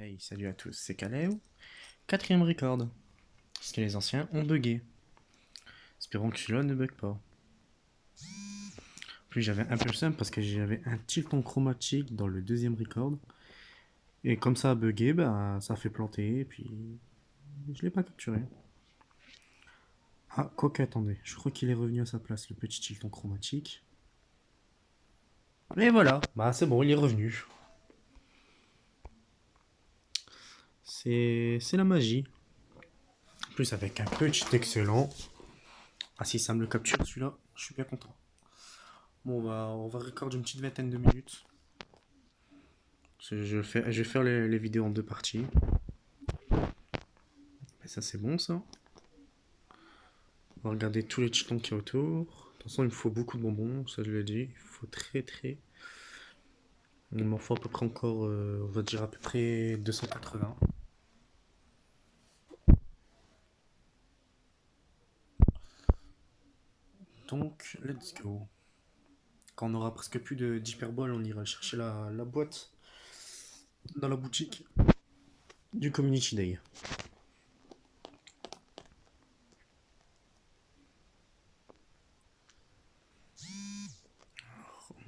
Hey, salut à tous, c'est Kaleo. Quatrième record. Parce que les anciens ont bugué. Espérons que celui-là ne bug pas. Puis j'avais un peu le seum parce que j'avais un tilton chromatique dans le deuxième record. Et comme ça a bugué, bah, ça a fait planter. Et puis je l'ai pas capturé. Ah, quoique, attendez. Je crois qu'il est revenu à sa place, le petit tilton chromatique. Et voilà, bah c'est bon, il est revenu. C'est la magie. En plus, avec un petit excellent. Ah, si ça me le capture celui-là, je suis bien content. Bon, on va recorder une petite vingtaine de minutes. Je vais faire les vidéos en deux parties. Et ça, c'est bon, ça. On va regarder tous les cheatons qu'il y a autour. De toute façon, il me faut beaucoup de bonbons, ça je l'ai dit. Il faut très très. Il m'en faut à peu près encore, on va dire à peu près 280. Donc, let's go. Quand on aura presque plus d'hyperbole, on ira chercher la boîte dans la boutique du Community Day.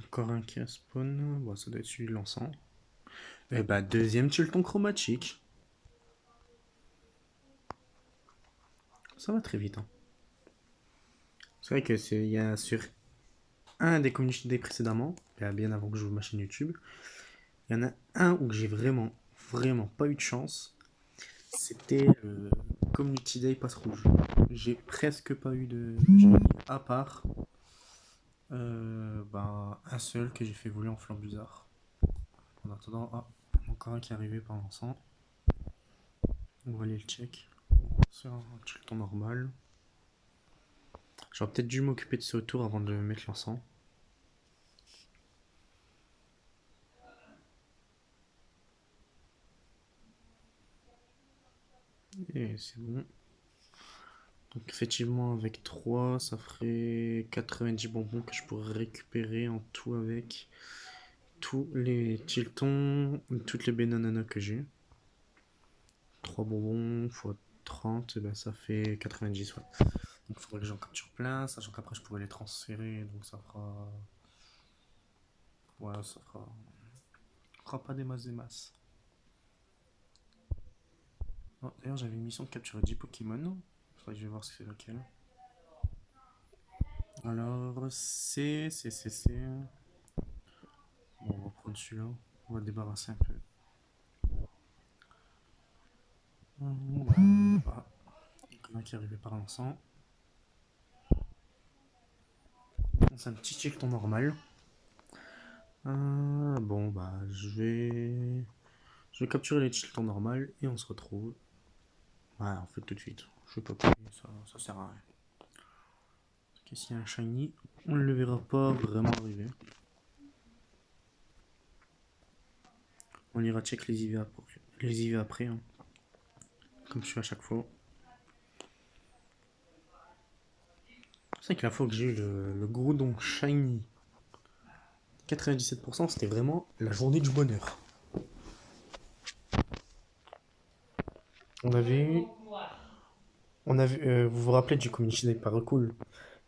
Encore un qui a spawn. Bon, ça doit être celui de l'encens. Et bah, deuxième tilton chromatique. Ça va très vite, hein. C'est vrai que il y a sur un des Community Day précédemment, bien avant que j'ouvre ma chaîne YouTube, il y en a un où j'ai vraiment, vraiment pas eu de chance. C'était Community Day Passe Rouge. J'ai presque pas eu de shiny, à part un seul que j'ai fait voler en flambusard. En attendant, ah, encore un qui est arrivé par l'encens. On va aller le check. C'est un check normal. J'aurais peut-être dû m'occuper de ce tour avant de mettre l'encens. Et c'est bon. Donc effectivement avec 3 ça ferait 90 bonbons que je pourrais récupérer en tout avec tous les tiltons, toutes les bananas que j'ai. 3 bonbons x 30, et ben ça fait 90, ouais. Donc il faudrait que j'en capture plein, sachant qu'après je pourrais les transférer, donc ça fera... Ouais, ça fera pas des masses des masses. Oh, d'ailleurs j'avais une mission de capturer 10 Pokémon, faudrait que je vais voir si c'est lequel. Alors c'est... Bon, on va prendre celui-là, on va débarrasser un peu. Voilà. Quelqu'un qui est arrivé par l'encens. C'est un petit chiffon normal. Bon, bah, je vais capturer les chiltons normal et on se retrouve. Ouais, on fait tout de suite. Je vais pas payer, ça sert à rien. Parce que s'il y a un shiny, on ne le verra pas vraiment arriver. On ira check les IV après, hein, comme je fais à chaque fois. C'est vrai que la fois que j'ai eu le Groudon shiny 97%, c'était vraiment la journée du bonheur. On avait eu vous vous rappelez du Community Day Paracool?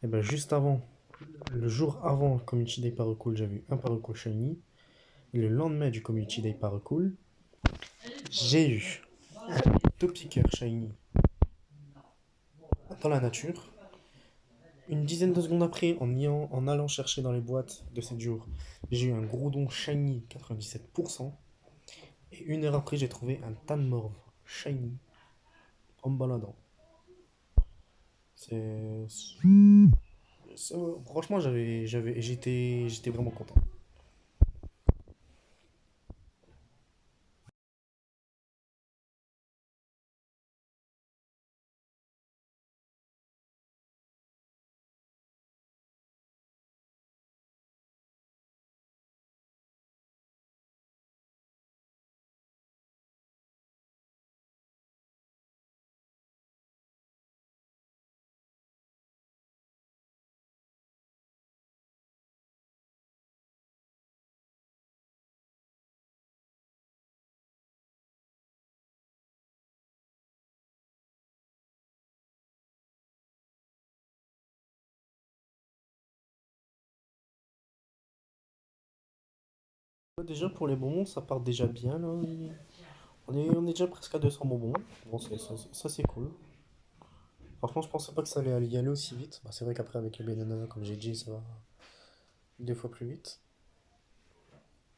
Et ben juste avant, le jour avant le Community Day Paracool, j'avais eu un Paracool Shiny. Et le lendemain du Community Day Paracool, j'ai eu un Topiqueur Shiny dans la nature. Une dizaine de secondes après, en allant chercher dans les boîtes de 7 jours, j'ai eu un Groudon Shiny 97%. Et une heure après, j'ai trouvé un Tanmorve Shiny en me baladant. C'est... Franchement, j'étais vraiment content. Déjà pour les bonbons, ça part déjà bien là. On est déjà presque à 200 bonbons. Bon, ça c'est cool. Franchement, je pensais pas que ça allait y aller aussi vite. Bah, c'est vrai qu'après, avec les bananas, comme j'ai dit, ça va 2 fois plus vite.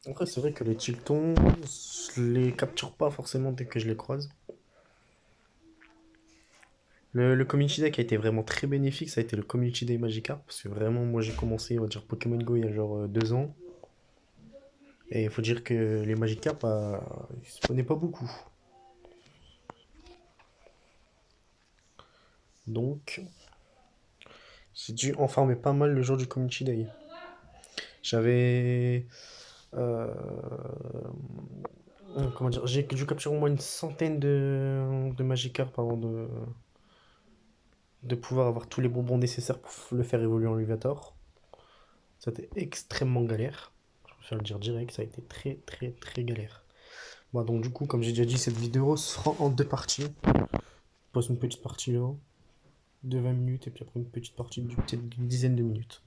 Après, c'est vrai que les Chiltons, je les capture pas forcément dès que je les croise. Le Community Day qui a été vraiment très bénéfique, ça a été le Community Day Magikarp. Parce que vraiment, moi j'ai commencé, on va dire, Pokémon Go il y a genre 2 ans. Et il faut dire que les Magikarp, ils se prenaient pas beaucoup. Donc, j'ai dû en farmer pas mal le jour du Community Day. J'avais. euh, comment dire? J'ai dû capturer au moins une centaine de Magikarp avant de pouvoir avoir tous les bonbons nécessaires pour le faire évoluer en Luviator. C'était extrêmement galère. Je préfère le dire direct, ça a été très très très galère. Bon, donc du coup, comme j'ai déjà dit, cette vidéo sera en 2 parties. Je pose une petite partie là, de 20 minutes, et puis après une petite partie peut-être d'une dizaine de minutes.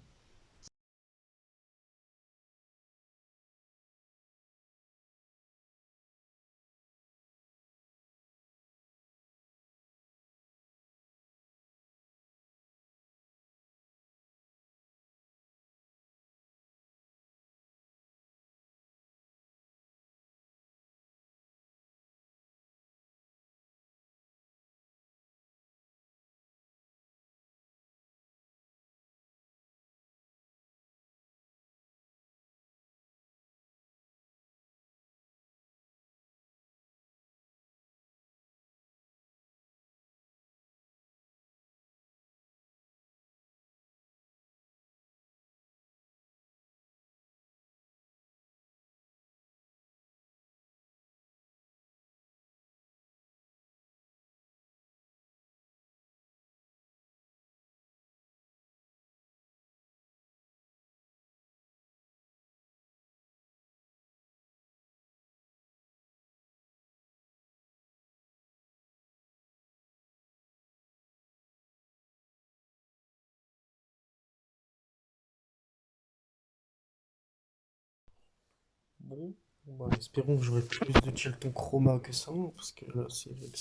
Bon, bah, espérons que j'aurai plus de Chelton Chroma que ça, parce que là, c'est vrai que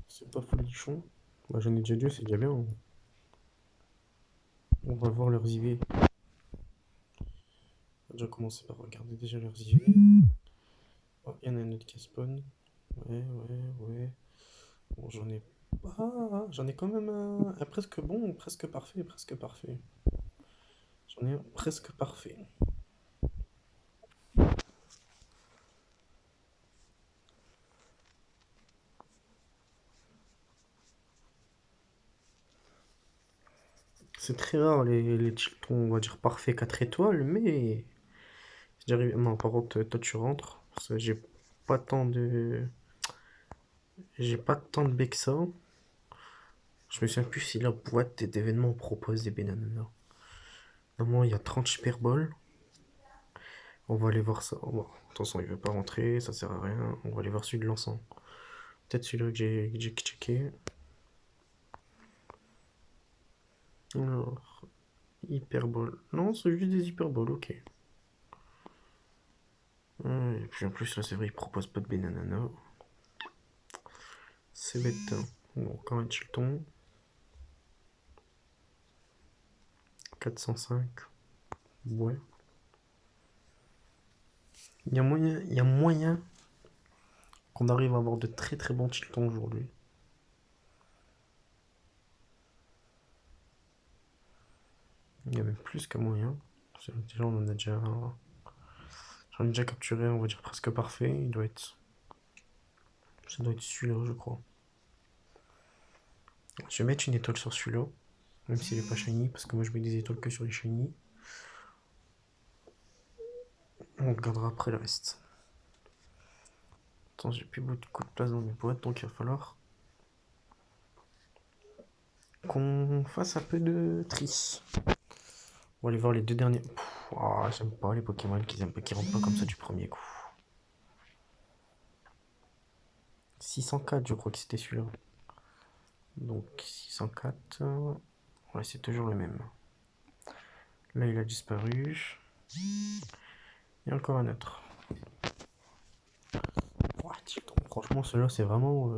c'est pas folichon. Bah, j'en ai déjà deux, c'est déjà bien, hein. On va voir leurs IV. On va déjà commencer par regarder déjà leurs IV. Oh, il y en a un autre qui spawn. Ouais, ouais, ouais. Bon, j'en ai quand même un presque bon, presque parfait, presque parfait. J'en ai un presque parfait. C'est très rare les Chiltons, on va dire parfait 4 étoiles, mais j'arrive. Non, par contre, toi tu rentres. Parce que pas tant de. J'ai pas tant de baies que ça. Je me souviens plus si la boîte d'événements propose des bananas. Normalement, il y a 30 Hyperballs. On va aller voir ça. Oh, bon, de toute façon, il veut pas rentrer, ça sert à rien. On va aller voir celui de l'encens. Peut-être celui-là que j'ai checké. Alors, Hyperball. Non, c'est juste des Hyperballs, ok. Et puis en plus, là, c'est vrai, il propose pas de banana. C'est bête, hein. Bon, quand même, Chilton. 405. Ouais. Il y a moyen qu'on arrive à avoir de très très bons Chiltons aujourd'hui. Il y a même plus qu'un moyen. Déjà, j'en ai déjà capturé, on va dire presque parfait. Ça doit être celui-là, je crois. Je vais mettre une étoile sur celui-là, même s'il est pas shiny, parce que moi je mets des étoiles que sur les shiny. On regardera après le reste. Attends, j'ai plus beaucoup de place dans mes boîtes, donc il va falloir qu'on fasse un peu de tri. On va aller voir les 2 derniers. J'aime pas les Pokémon qui rentrent pas comme ça du premier coup. 604, je crois que c'était celui-là. Donc 604. Ouais, c'est toujours le même. Là, il a disparu. Et encore un autre. Ouah, Tilton. Franchement, celui-là, c'est vraiment,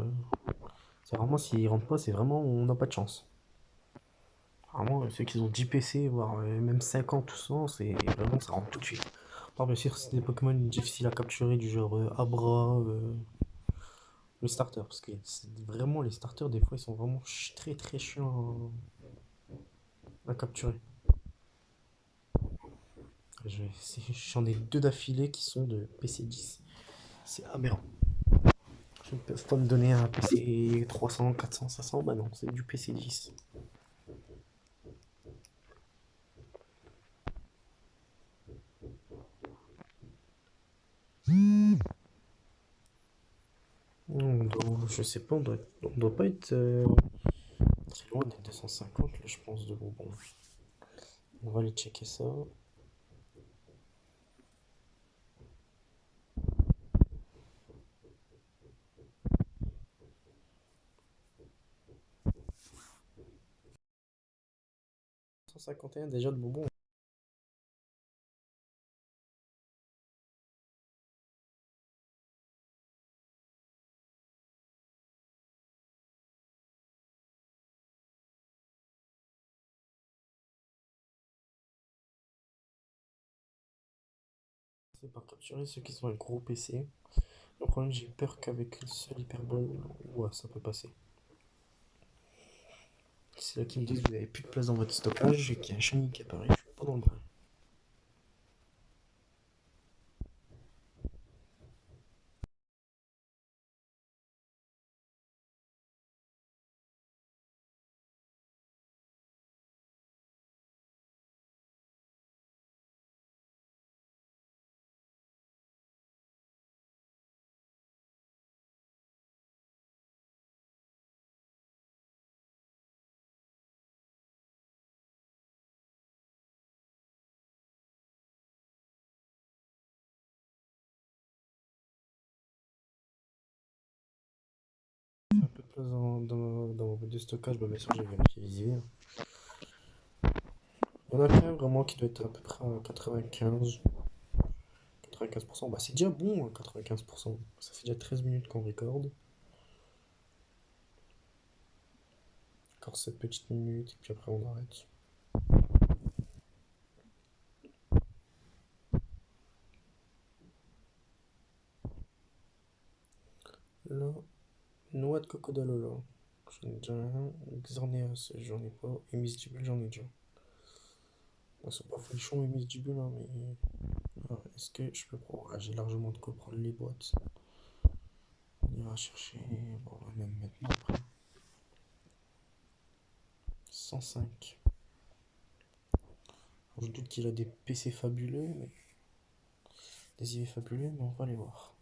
s'il rentre pas, c'est vraiment, on n'a pas de chance. Vraiment, ceux qui ont 10 PC, voire même 50 ou 100, c'est vraiment, ça rentre tout de suite. Alors, bien sûr, c'est des Pokémon difficiles à capturer, du genre Abra, le starter. Parce que vraiment, les starters, des fois, ils sont vraiment très très chiants à capturer. J'en ai deux d'affilée qui sont de PC 10. C'est aberrant. Ils ne peuvent pas me donner un PC 300, 400, 500. Bah non, c'est du PC 10. Je sais pas, on doit pas être très loin des 250, là, je pense, de bonbons. On va aller checker ça. 151 déjà de bonbons. C'est pas capturer ceux qui sont un gros PC. Le problème, j'ai peur qu'avec le seul hyperbole, ouais, ça peut passer. C'est là qu'ils me disent que vous avez plus de place dans votre stockage et qu'il y a un shiny qui apparaît. Je suis pas dans le bras. J'ai un peu de place dans ma boîte de stockage, bah bien sûr, j'ai vérifié les IV. Il y en a qu'un vraiment qui doit être à peu près à 95. 95%, bah c'est déjà bon, hein, 95%. Ça fait déjà 13 minutes qu'on recorde. Encore 7 petites minutes, et puis après on arrête. Là, noix de cocodalola. J'en ai déjà un. Xorneas, j'en ai pas. Et Misdibule, j'en ai déjà. Bon, c'est pas folichon, et Misdibule, hein, mais. Alors, est-ce que je peux prendre. Ah, j'ai largement de quoi prendre les boîtes. On ira chercher. Bon, on va même maintenant après. 105. Je doute qu'il a des PC fabuleux, mais. Des IV fabuleux, mais on va les voir.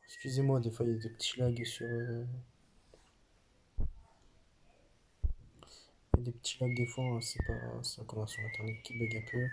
Excusez-moi, des fois il y a des petits lags sur. Il y a des petits lags des fois, hein, c'est pas. C'est la connexion internet qui bug un peu.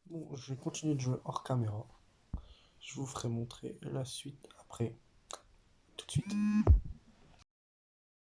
Bon, je vais continuer de jouer hors caméra. Je vous ferai montrer la suite après. Tout de suite.